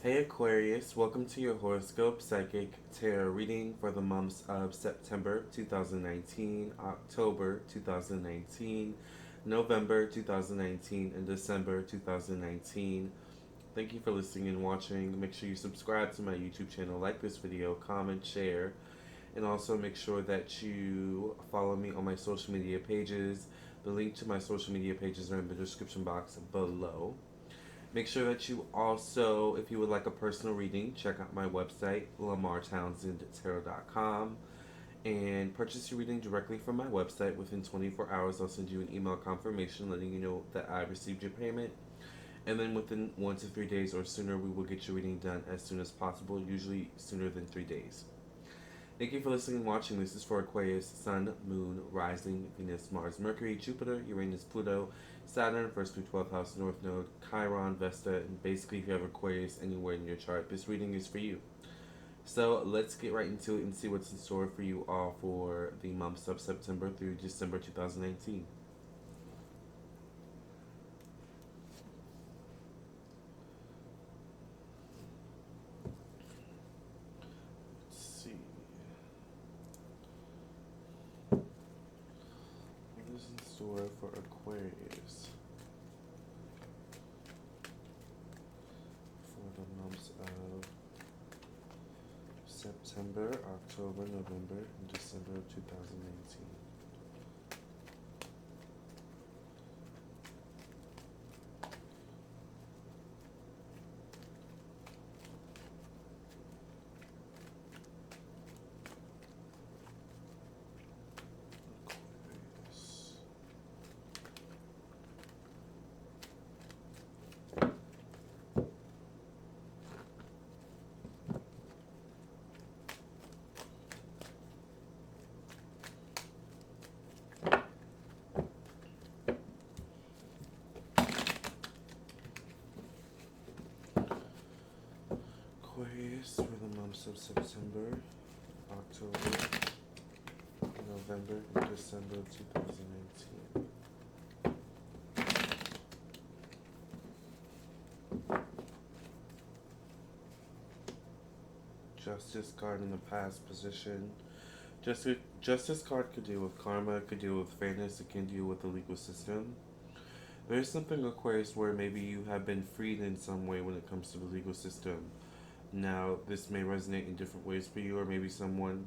Hey Aquarius, welcome to your Horoscope Psychic Tarot reading for the months of September 2019, October 2019, November 2019, and December 2019. Thank you for listening and watching. Make sure you subscribe to my YouTube channel, like this video, comment, share, and also make sure that you follow me on my social media pages. The link to my social media pages are in the description box below. Make sure that you also, if you would like a personal reading, check out my website, lamarrtownsendtarot.com, and purchase your reading directly from my website. Within 24 hours, I'll send you an email confirmation letting you know that I received your payment. And then within 1 to 3 days or sooner, we will get your reading done as soon as possible, usually sooner than 3 days. Thank you for listening and watching. This is for Aquarius, Sun, Moon, Rising, Venus, Mars, Mercury, Jupiter, Uranus, Pluto, Saturn, 1st through 12th house, North Node, Chiron, Vesta, and basically if you have Aquarius anywhere in your chart, this reading is for you. So let's get right into it and see what's in store for you all for the months of September through December 2019. Let's see. What is in store for Aquarius for the months of September, October, November, and December of 2019. Aquarius. Aquarius for the months of September, October, November, and December of 2019. Justice card in the past position. Justice card could deal with karma, it could deal with fairness, it can deal with the legal system. There's something, Aquarius, where maybe you have been freed in some way when it comes to the legal system. Now, this may resonate in different ways for you, or maybe someone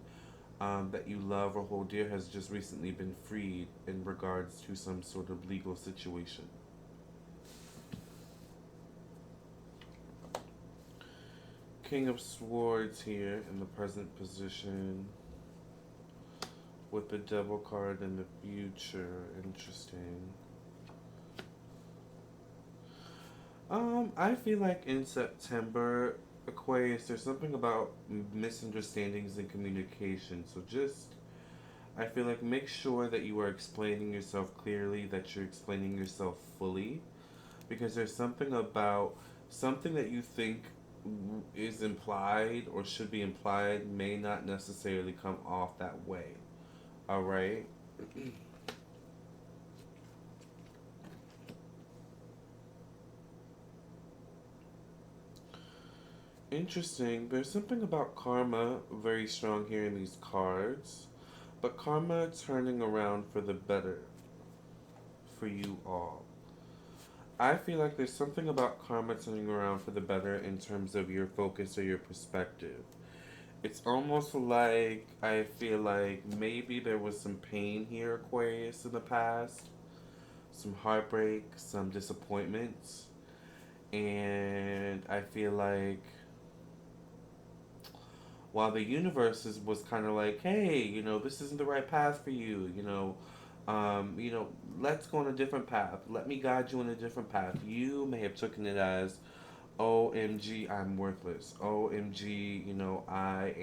that you love or hold dear has just recently been freed in regards to some sort of legal situation. King of Swords here in the present position with the Devil card in the future. Interesting. I feel like in September, Aquarius, there's something about misunderstandings and communication. So just, I feel like make sure that you are explaining yourself clearly, that you're explaining yourself fully, because there's something about something that you think is implied or should be implied may not necessarily come off that way. All right. Interesting. There's something about karma very strong here in these cards, but karma turning around for the better for you all. I feel like there's something about karma turning around for the better in terms of your focus or your perspective. It's almost like I feel like maybe there was some pain here, Aquarius, in the past, some heartbreak, some disappointments, and I feel like while the universe was kind of like, hey, this isn't the right path for you, let's go on a different path. Let me guide you on a different path. You may have taken it as, OMG, I'm worthless. OMG, I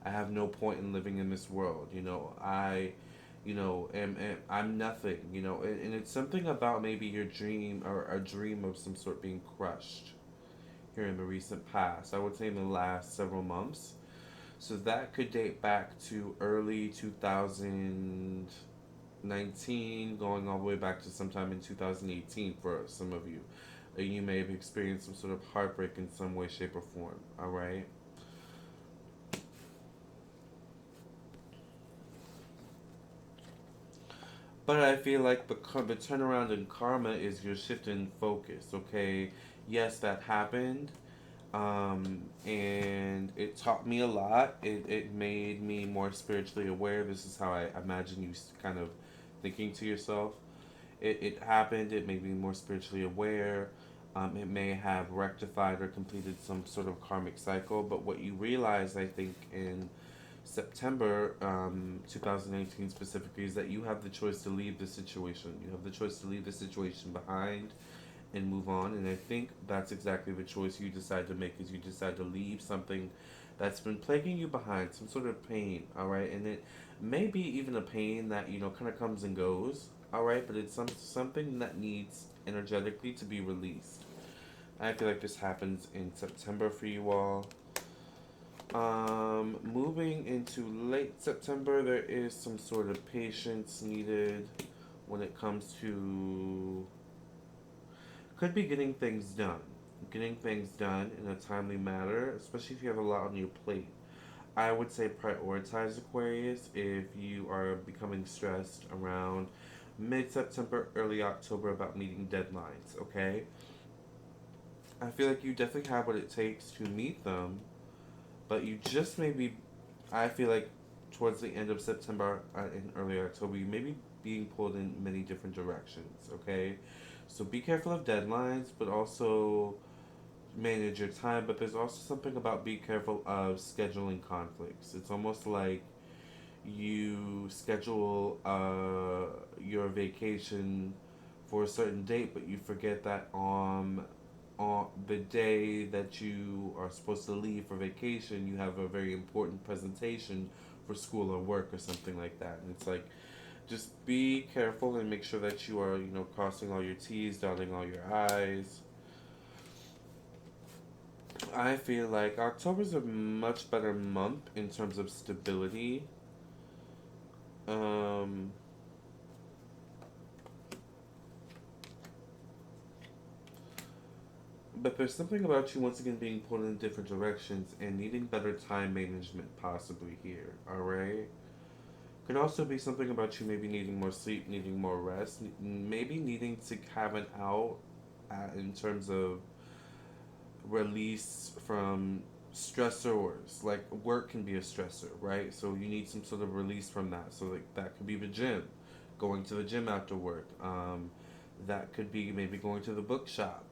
have no point in living in this world. I'm nothing, and it's something about maybe your dream or a dream of some sort being crushed here in the recent past. I would say in the last several months. So that could date back to early 2019, going all the way back to sometime in 2018 for some of you. And you may have experienced some sort of heartbreak in some way, shape, or form. All right. But I feel like the turnaround in karma is your shift in focus. Okay. Yes, that happened. And it taught me a lot. It made me more spiritually aware. This is how I imagine you kind of thinking to yourself. It happened. It made me more spiritually aware. It may have rectified or completed some sort of karmic cycle. But what you realize, I think, in September 2018 specifically, is that you have the choice to leave the situation. You have the choice to leave the situation behind and move on. And I think that's exactly the choice you decide to make, is you decide to leave something that's been plaguing you behind, some sort of pain, all right? And it may be even a pain that, kind of comes and goes, all right? But it's something that needs energetically to be released. I feel like this happens in September for you all. Moving into late September, there is some sort of patience needed when it comes to, could be getting things done. Getting things done in a timely manner, especially if you have a lot on your plate. I would say prioritize Aquarius if you are becoming stressed around mid September, early October about meeting deadlines, okay? I feel like you definitely have what it takes to meet them, but you just maybe, I feel like towards the end of September and early October, you may be being pulled in many different directions, okay? So be careful of deadlines, but also manage your time. But there's also something about be careful of scheduling conflicts. It's almost like you schedule your vacation for a certain date, but you forget that on the day that you are supposed to leave for vacation, you have a very important presentation for school or work or something like that. And it's like, just be careful and make sure that you are, crossing all your T's, dotting all your I's. I feel like October's a much better month in terms of stability. Um, but there's something about you once again being pulled in different directions and needing better time management possibly here, alright? Could also be something about you maybe needing more sleep, needing more rest, maybe needing to have an out in terms of release from stressors. Like work can be a stressor, right? So you need some sort of release from that. So like that could be the gym, going to the gym after work. That could be maybe going to the bookshop.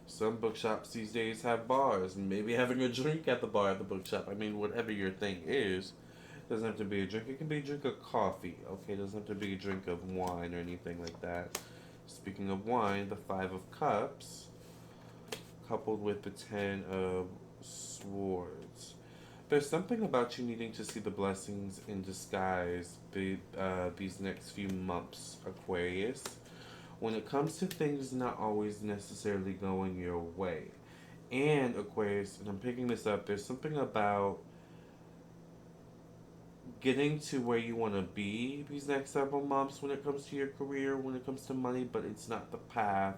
Some bookshops these days have bars. Maybe having a drink at the bar at the bookshop. I mean, whatever your thing is, doesn't have to be a drink. It can be a drink of coffee. Okay, it doesn't have to be a drink of wine or anything like that. Speaking of wine, the Five of Cups coupled with the Ten of Swords. There's something about you needing to see the blessings in disguise these next few months, Aquarius. When it comes to things not always necessarily going your way. And Aquarius, and I'm picking this up, there's something about getting to where you want to be these next several months when it comes to your career, when it comes to money, but it's not the path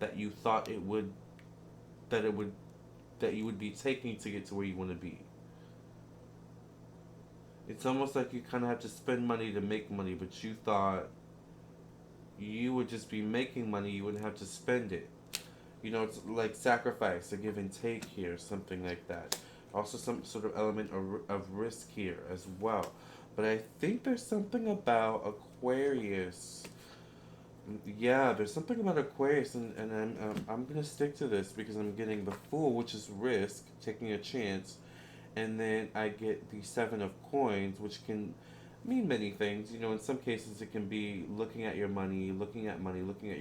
that you thought that it would that you would be taking to get to where you want to be. It's almost like you kind of have to spend money to make money, but you thought you would just be making money, you wouldn't have to spend it. It's like sacrifice, a give and take here, something like that. Also, some sort of element of risk here as well. But I think there's something about Aquarius. Yeah, there's something about Aquarius, and I'm gonna stick to this because I'm getting the Fool, which is risk, taking a chance, and then I get the Seven of Coins, which can mean many things. In some cases it can be looking at your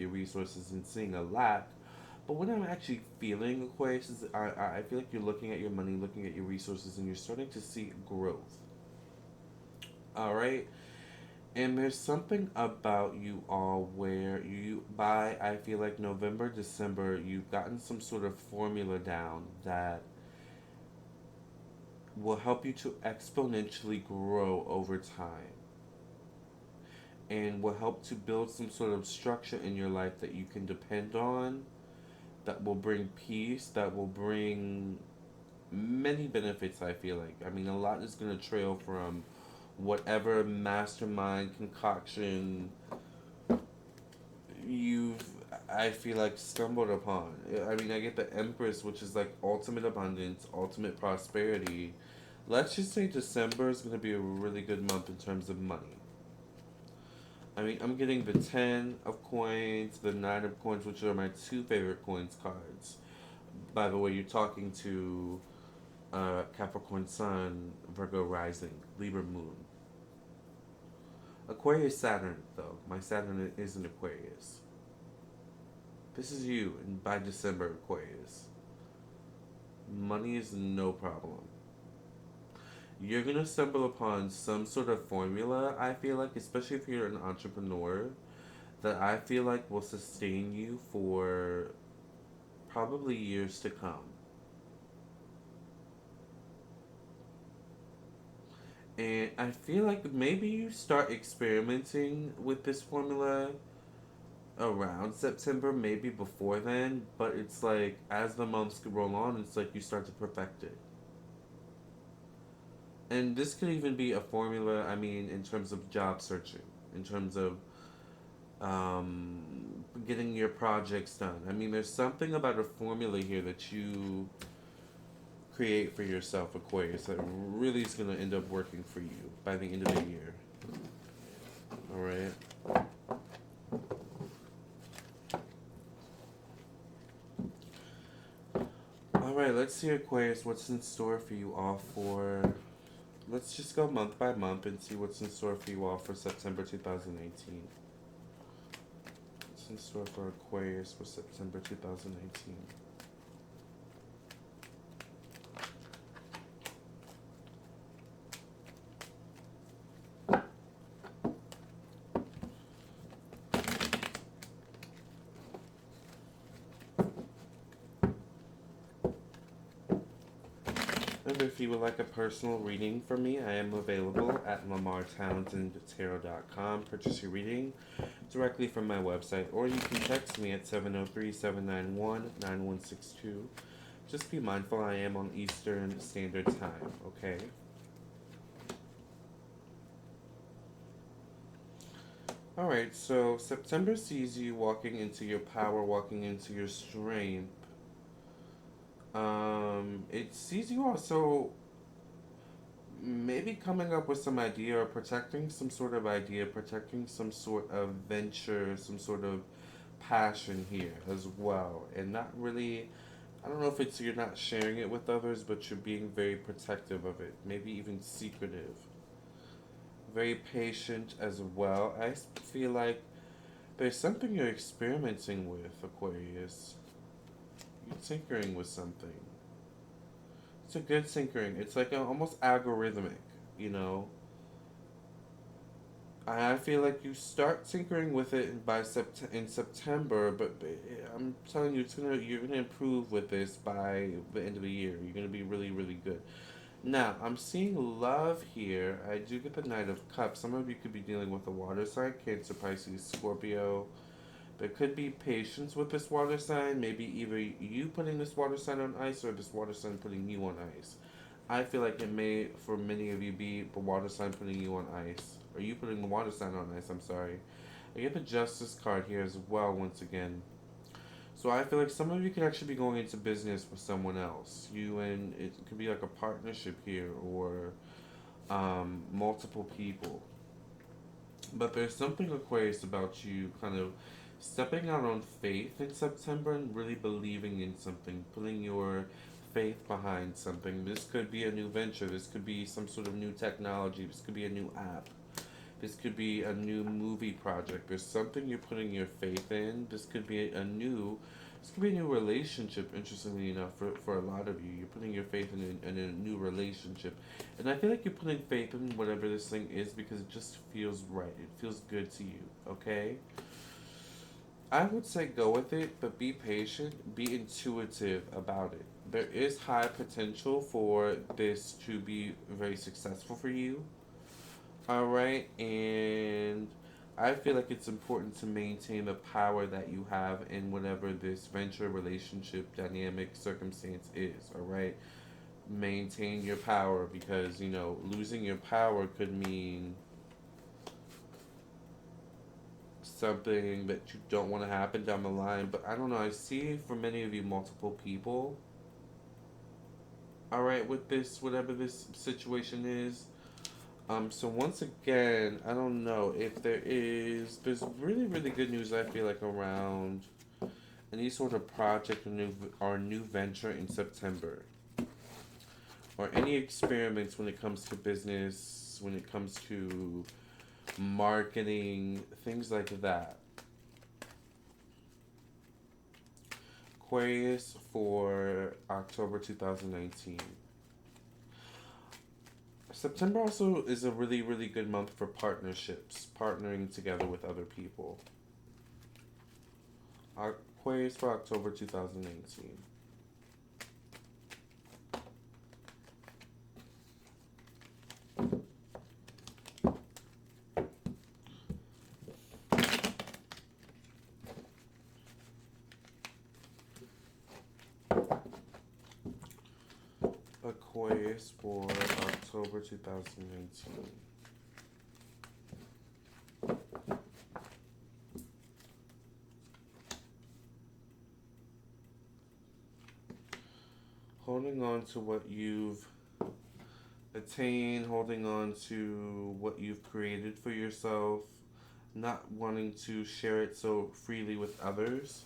resources and seeing a lack. But what I'm actually feeling, Aquarius, is I feel like you're looking at your money, looking at your resources, and you're starting to see growth. All right. And there's something about you all where I feel like November, December, you've gotten some sort of formula down that will help you to exponentially grow over time. and will help to build some sort of structure in your life that you can depend on, that will bring peace, that will bring many benefits, I feel like. I mean, a lot is going to trail from whatever mastermind concoction you've, I feel like, stumbled upon. I mean, I get the Empress, which is like ultimate abundance, ultimate prosperity. Let's just say December is going to be a really good month in terms of money. I mean, I'm getting the 10 of coins, the 9 of coins, which are my two favorite coins cards. By the way, you're talking to Capricorn Sun, Virgo Rising, Libra Moon. Aquarius Saturn, though. My Saturn is in Aquarius. This is you, and by December, Aquarius. Money is no problem. You're gonna stumble upon some sort of formula, I feel like, especially if you're an entrepreneur, that I feel like will sustain you for probably years to come. And I feel like maybe you start experimenting with this formula around September, maybe before then, but it's like as the months roll on, it's like you start to perfect it. And this could even be a formula, I mean, in terms of job searching, in terms of um, getting your projects done. I mean, there's something about a formula here that you create for yourself, Aquarius, that really is going to end up working for you by the end of the year. All right. All right, let's see, Aquarius, what's in store for you all for. Let's just go month by month and see what's in store for you all for September 2018. What's in store for Aquarius for September 2018? And if you would like a personal reading from me, I am available at lamarrtownsendtarot.com. Purchase your reading directly from my website, or you can text me at 703-791-9162. Just be mindful I am on Eastern Standard Time, okay? Alright, so September sees you walking into your power, walking into your strength. It sees you also maybe coming up with some idea or protecting some sort of idea, protecting some sort of venture, some sort of passion here as well. And not really, I don't know if it's you're not sharing it with others, but you're being very protective of it, maybe even secretive. Very patient as well. I feel like there's something you're experimenting with, Aquarius. You're tinkering with something. It's a good tinkering. It's like almost algorithmic, you know. I feel like you start tinkering with it in September, but I'm telling you, you're gonna improve with this by the end of the year. You're gonna be really really good. Now I'm seeing love here. I do get the Knight of Cups. Some of you could be dealing with a water sign, Cancer, Pisces, Scorpio. There could be patience with this water sign. Maybe either you putting this water sign on ice or this water sign putting you on ice. I feel like it may, for many of you, be the water sign putting you on ice. Or you putting the water sign on ice, I'm sorry. I get the Justice card here as well, once again. So I feel like some of you could actually be going into business with someone else. You and it could be like a partnership here or multiple people. But there's something Aquarius about you kind of stepping out on faith in September and really believing in something, putting your faith behind something. This could be a new venture, this could be some sort of new technology, this could be a new app, this could be a new movie project. There's something you're putting your faith in. This could be a new relationship, interestingly enough, for a lot of you. You're putting your faith in a new relationship. And I feel like you're putting faith in whatever this thing is because it just feels right. It feels good to you, okay? I would say go with it, but be patient, be intuitive about it. There is high potential for this to be very successful for you. All right, and I feel like it's important to maintain the power that you have in whatever this venture, relationship, dynamic, circumstance is, all right? Maintain your power because, losing your power could mean something that you don't want to happen down the line. But I don't know, I see for many of you multiple people, all right, with this, whatever this situation is. So once again, I don't know if there's really, really good news I feel like around any sort of project or new venture in September. Or any experiments when it comes to business, when it comes to marketing, things like that. Aquarius for October 2019. September also is a really, really good month for partnerships, partnering together with other people. Aquarius for October 2018. Aquarius for October 2019. Holding on to what you've attained, holding on to what you've created for yourself, not wanting to share it so freely with others.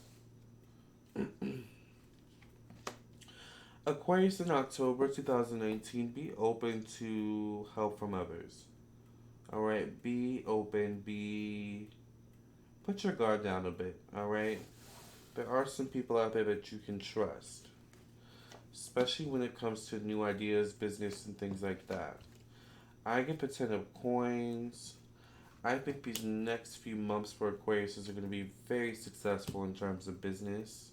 Aquarius in October 2019, be open to help from others. Alright, be open, put your guard down a bit, alright? There are some people out there that you can trust, especially when it comes to new ideas, business, and things like that. I get the 10 of coins. I think these next few months for Aquarius are going to be very successful in terms of business.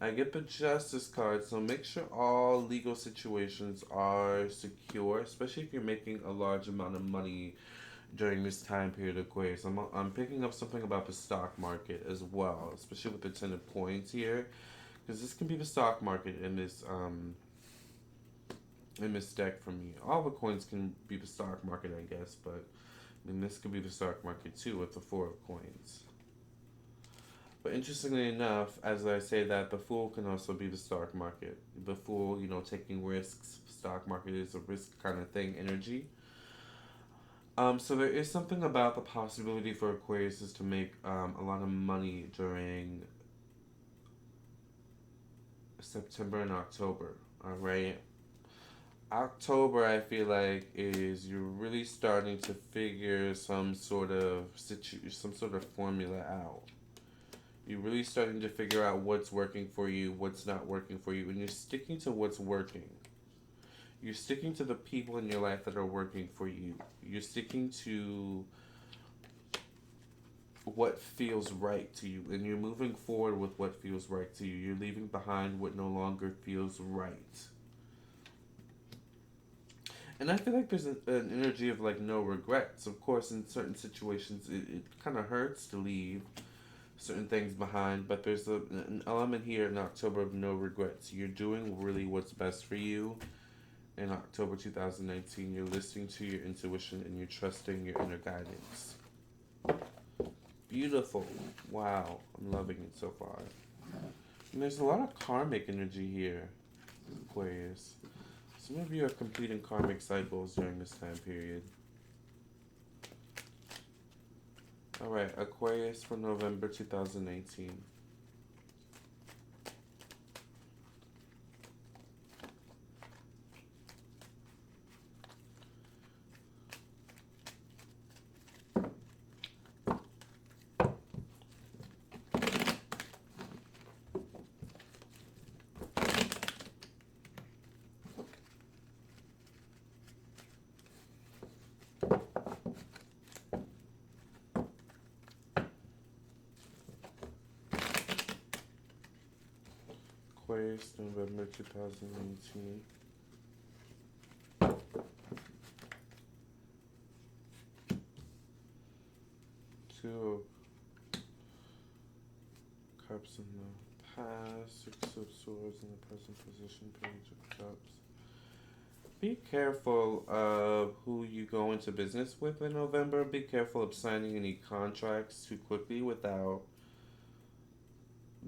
I get the Justice card, so make sure all legal situations are secure, especially if you're making a large amount of money during this time period, Aquarius. I'm picking up something about the stock market as well, especially with the 10 of coins here, because this can be the stock market in this deck for me. All the coins can be the stock market, I guess, but this could be the stock market too with the 4 of coins. But interestingly enough, as I say that, the Fool can also be the stock market. The Fool, taking risks. Stock market is a risk kind of thing, energy. So there is something about the possibility for Aquarius is to make a lot of money during September and October. All right. October, I feel like, is you're really starting to figure some sort of formula out. You're really starting to figure out what's working for you, what's not working for you, and you're sticking to what's working. You're sticking to the people in your life that are working for you. You're sticking to what feels right to you, and you're moving forward with what feels right to you. You're leaving behind what no longer feels right. And I feel like there's an energy of no regrets. Of course, in certain situations, it kind of hurts to leave certain things behind, but there's an element here in October of no regrets. You're doing really what's best for you. In October 2019, you're listening to your intuition and you're trusting your inner guidance. Beautiful. Wow, I'm loving it so far. And there's a lot of karmic energy here, Aquarius. Some of you are completing karmic cycles during this time period. Alright, Aquarius for November 2018. Aquarius, November 2018. Past, Six of Swords in the present position, Page of Cups. Be careful of who you go into business with in November. Be careful of signing any contracts too quickly without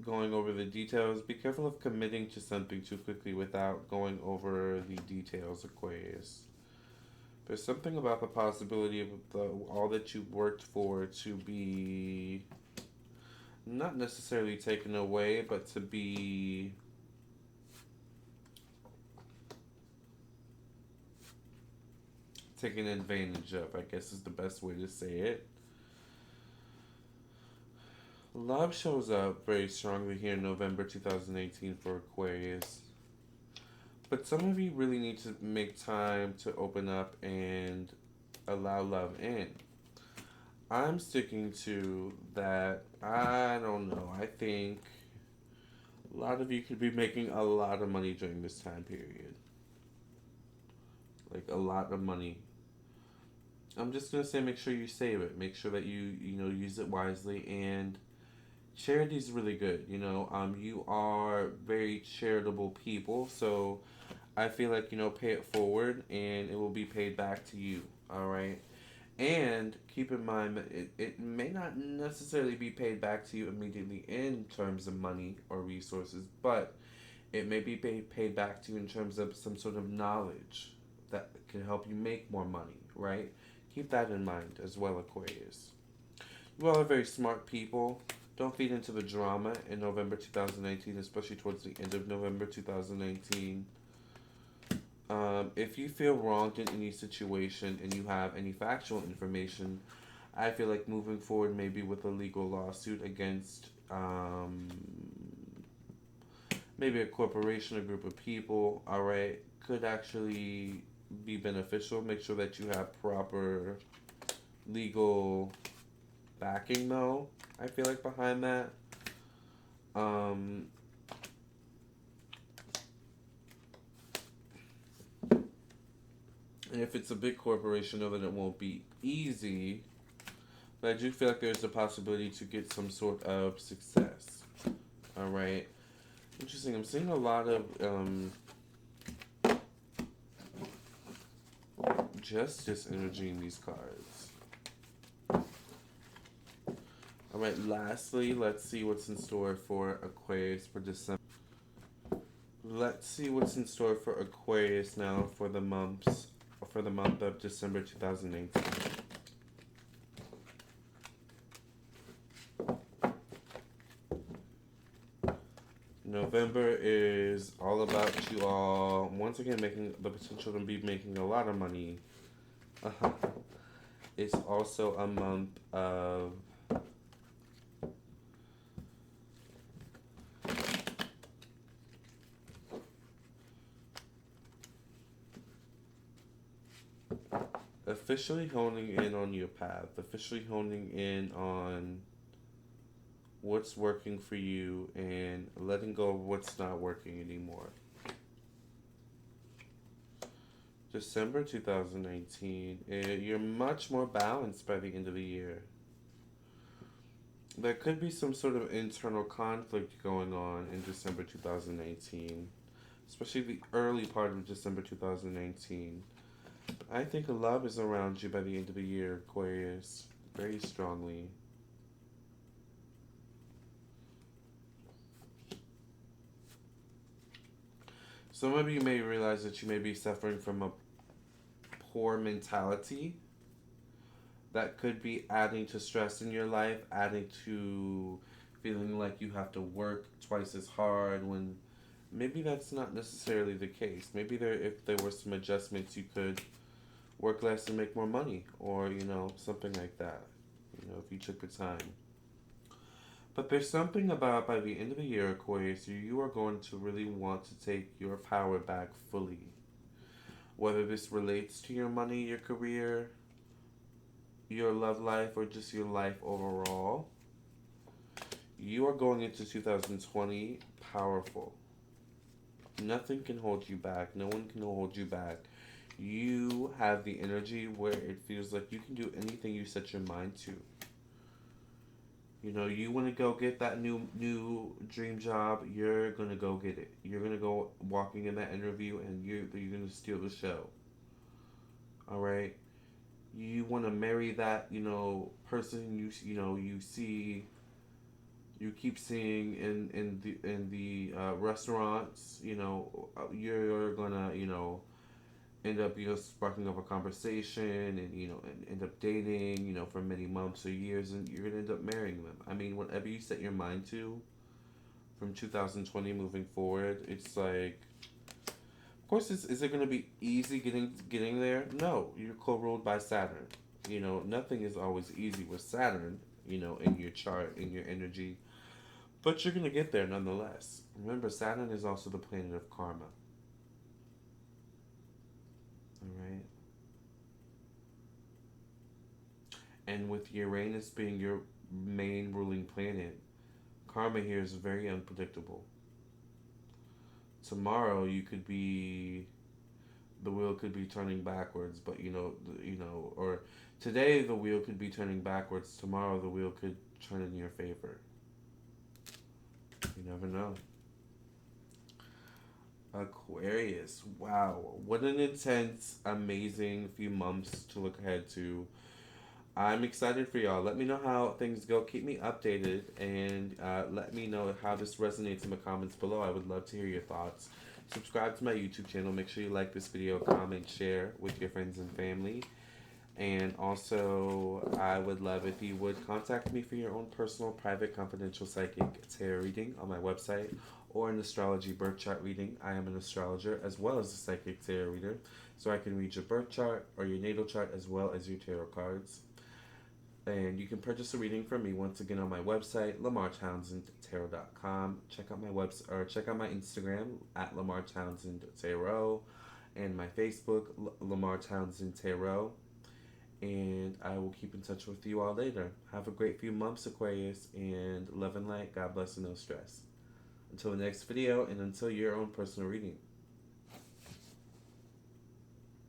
going over the details. Be careful of committing to something too quickly without going over the details, Aquarius. There's something about the possibility of all that you worked for to be not necessarily taken away, but to be taken advantage of, I guess is the best way to say it. Love shows up very strongly here in November 2018 for Aquarius. But some of you really need to make time to open up and allow love in. I'm sticking to that. I don't know. I think a lot of you could be making a lot of money during this time period. Like a lot of money. I'm just gonna say make sure you save it. Make sure that you know use it wisely, and charity is really good. You are very charitable people, so I feel like pay it forward and it will be paid back to you. All right. And keep in mind that it may not necessarily be paid back to you immediately in terms of money or resources, but it may be paid back to you in terms of some sort of knowledge that can help you make more money, right? Keep that in mind as well, Aquarius. You all are very smart people. Don't feed into the drama in November 2019, especially towards the end of November 2019. If you feel wronged in any situation and you have any factual information, I feel like moving forward maybe with a legal lawsuit against maybe a corporation, a group of people, alright, could actually be beneficial. Make sure that you have proper legal backing though, I feel like behind that. And if it's a big corporation, know that it won't be easy. But I do feel like there's a possibility to get some sort of success. Alright. Interesting. I'm seeing a lot of justice energy in these cards. Alright, lastly, let's see what's in store for Aquarius for December. Let's see what's in store for Aquarius now for the month of December 2019. November is all about you all once again making the potential to be making a lot of money. It's also a month of officially honing in on your path, officially honing in on what's working for you and letting go of what's not working anymore. December 2019, you're much more balanced by the end of the year. There could be some sort of internal conflict going on in December 2019, especially the early part of December 2019. I think love is around you by the end of the year, Aquarius, very strongly. Some of you may realize that you may be suffering from a poor mentality that could be adding to stress in your life, adding to feeling like you have to work twice as hard when maybe that's not necessarily the case. Maybe if there were some adjustments, you could work less and make more money, or something like that. If you took the time. But there's something about by the end of the year, Aquarius, you are going to really want to take your power back fully. Whether this relates to your money, your career, your love life, or just your life overall, you are going into 2020 powerful. Nothing can hold you back. No one can hold you back. You have the energy where it feels like you can do anything you set your mind to. You know, you want to go get that new dream job. You're gonna go get it. You're gonna go walking in that interview, and you're gonna steal the show. All right. You want to marry that person you see you keep seeing in the restaurants. You're gonna end up sparking up a conversation, and and end up dating for many months or years, and you're gonna end up marrying them. I mean, whatever you set your mind to from 2020 moving forward, it's like, of course, is it gonna be easy getting there? No, you're co-ruled by Saturn. Nothing is always easy with Saturn. In your chart, in your energy, but you're gonna get there nonetheless. Remember, Saturn is also the planet of karma. All right. And with Uranus being your main ruling planet, karma here is very unpredictable. Tomorrow you could be the wheel could be turning backwards, but or today the wheel could be turning backwards. Tomorrow the wheel could turn in your favor. You never know. Aquarius, wow, what an intense, amazing few months to look ahead to. I'm excited for y'all. Let me know how things go. Keep me updated, and let me know how this resonates in the comments below. I would love to hear your thoughts. Subscribe to my YouTube channel. Make sure you like this video, comment, share with your friends and family. And also, I would love if you would contact me for your own personal, private, confidential psychic tarot reading on my website, or an astrology birth chart reading. I am an astrologer as well as a psychic tarot reader, so I can read your birth chart or your natal chart as well as your tarot cards. And you can purchase a reading from me once again on my website, LamarrTownsendTarot.com. Check out my website, or check out my Instagram at Lamarr Townsend Tarot, and my Facebook, Lamarr Townsend Tarot. And I will keep in touch with you all later. Have a great few months, Aquarius, and love and light. God bless and no stress. Until the next video, and until your own personal reading.